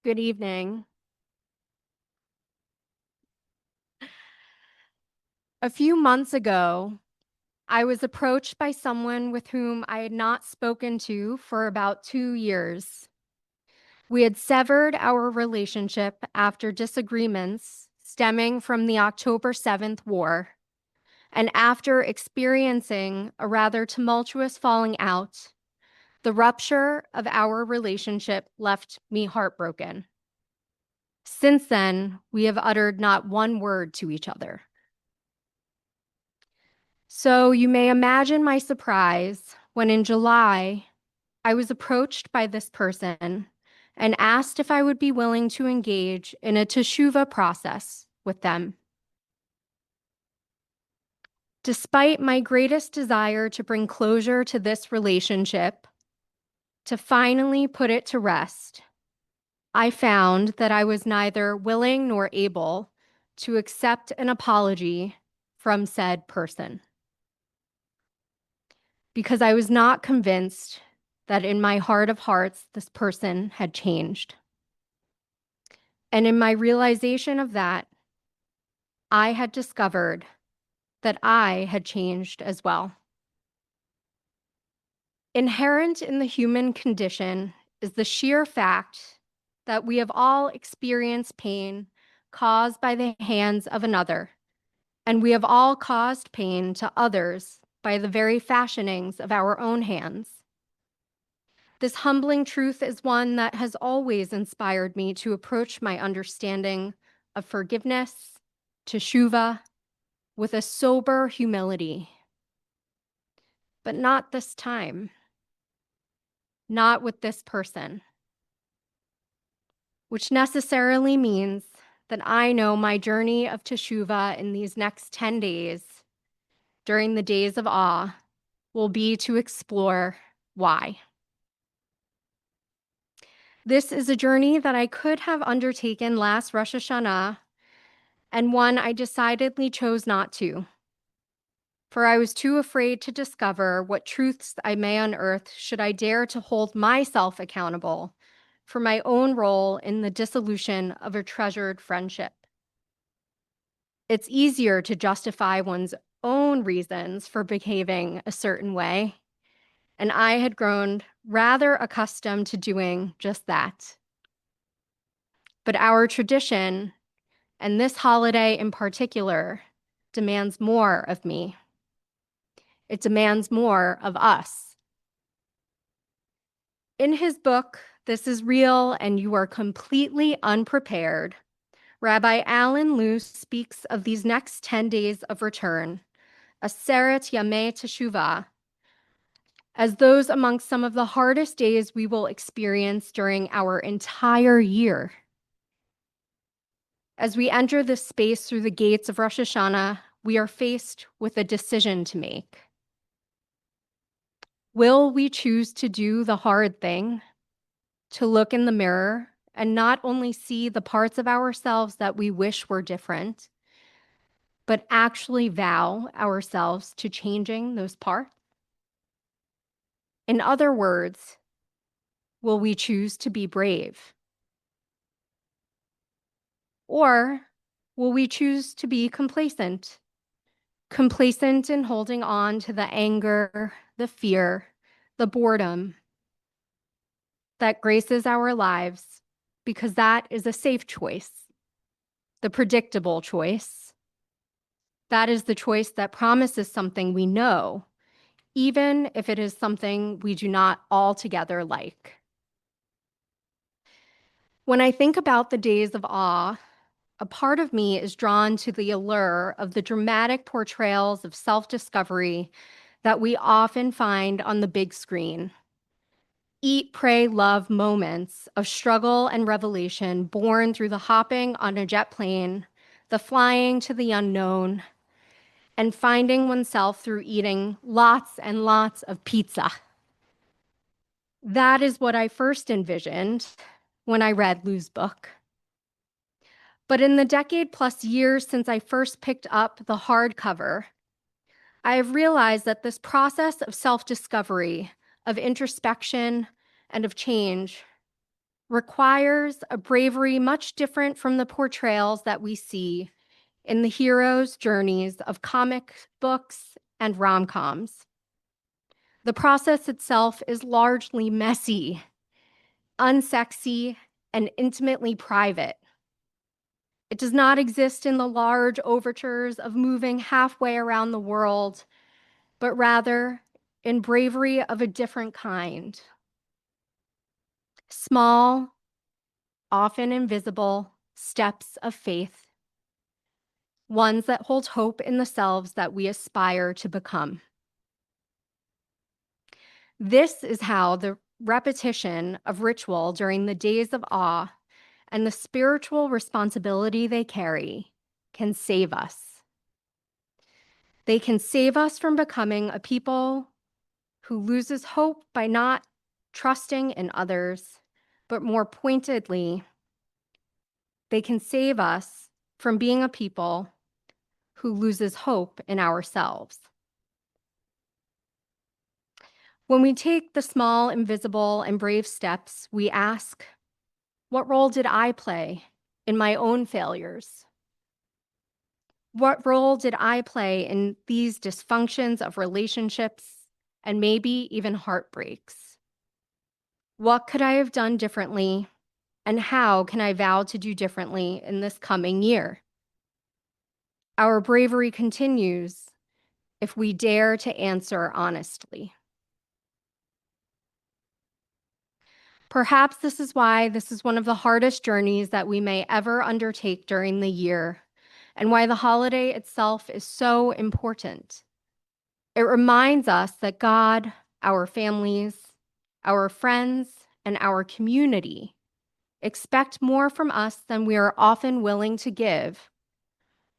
Good evening. A few months ago, I was approached by someone with whom I had not spoken to for about 2 years. We had severed our relationship after disagreements stemming from the October 7th war, and after experiencing a rather tumultuous falling out, the rupture of our relationship left me heartbroken. Since then, we have uttered not one word to each other. So you may imagine my surprise when in July, I was approached by this person and asked if I would be willing to engage in a teshuvah process with them. Despite my greatest desire to bring closure to this relationship, to finally put it to rest, I found that I was neither willing nor able to accept an apology from said person, because I was not convinced that in my heart of hearts, this person had changed. And in my realization of that, I had discovered that I had changed as well. Inherent in the human condition is the sheer fact that we have all experienced pain caused by the hands of another, and we have all caused pain to others by the very fashionings of our own hands. This humbling truth is one that has always inspired me to approach my understanding of forgiveness, teshuvah, with a sober humility. But not this time. Not with this person. Which necessarily means that I know my journey of teshuvah in these next 10 days, during the days of awe, will be to explore why. This is a journey that I could have undertaken last Rosh Hashanah, and one I decidedly chose not to, for I was too afraid to discover what truths I may unearth should I dare to hold myself accountable for my own role in the dissolution of a treasured friendship. It's easier to justify one's own reasons for behaving a certain way, and I had grown rather accustomed to doing just that. But our tradition, and this holiday in particular, demands more of me. It demands more of us. In his book, This Is Real and You Are Completely Unprepared, Rabbi Alan Luce speaks of these next 10 days of return, Aseret Yamei Teshuvah, as those amongst some of the hardest days we will experience during our entire year. As we enter this space through the gates of Rosh Hashanah, we are faced with a decision to make. Will we choose to do the hard thing, to look in the mirror and not only see the parts of ourselves that we wish were different, but actually vow ourselves to changing those parts? In other words, will we choose to be brave? Or will we choose to be complacent? Complacent in holding on to the anger, the fear, the boredom that graces our lives, because that is a safe choice, the predictable choice. That is the choice that promises something we know, even if it is something we do not altogether like. When I think about the days of awe, a part of me is drawn to the allure of the dramatic portrayals of self-discovery that we often find on the big screen. Eat, pray, love moments of struggle and revelation born through the hopping on a jet plane, the flying to the unknown, and finding oneself through eating lots and lots of pizza. That is what I first envisioned when I read Lou's book. But in the decade plus years since I first picked up the hardcover, I have realized that this process of self-discovery, of introspection, and of change requires a bravery much different from the portrayals that we see in the heroes' journeys of comic books and rom-coms. The process itself is largely messy, unsexy, and intimately private. It does not exist in the large overtures of moving halfway around the world, but rather in bravery of a different kind. Small, often invisible steps of faith, ones that hold hope in the selves that we aspire to become. This is how the repetition of ritual during the days of awe and the spiritual responsibility they carry can save us. They can save us from becoming a people who loses hope by not trusting in others, but more pointedly, they can save us from being a people who loses hope in ourselves. When we take the small, invisible, and brave steps, we ask, what role did I play in my own failures? What role did I play in these dysfunctions of relationships and maybe even heartbreaks? What could I have done differently, and how can I vow to do differently in this coming year? Our bravery continues if we dare to answer honestly. Perhaps this is why this is one of the hardest journeys that we may ever undertake during the year, and why the holiday itself is so important. It reminds us that God, our families, our friends, and our community expect more from us than we are often willing to give,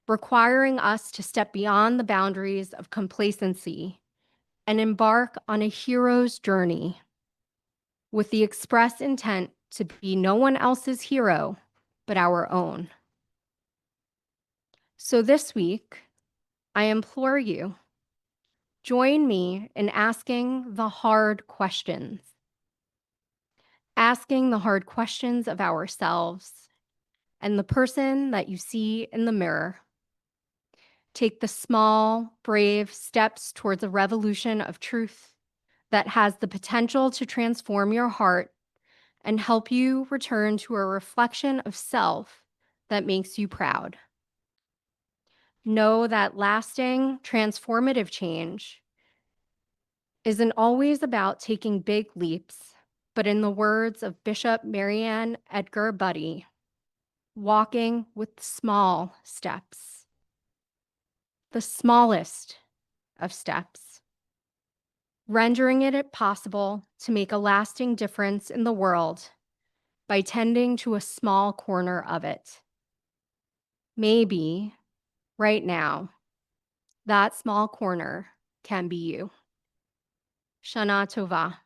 requiring us to step beyond the boundaries of complacency and embark on a hero's journey with the express intent to be no one else's hero but our own. So this week, I implore you, join me in asking the hard questions. Asking the hard questions of ourselves and the person that you see in the mirror. Take the small, brave steps towards a revolution of truth that has the potential to transform your heart and help you return to a reflection of self that makes you proud. Know that lasting, transformative change isn't always about taking big leaps, but in the words of Bishop Marianne Edgar Buddy, walking with small steps, the smallest of steps, rendering it possible to make a lasting difference in the world by tending to a small corner of it. Maybe right now, that small corner can be you. Shana Tova.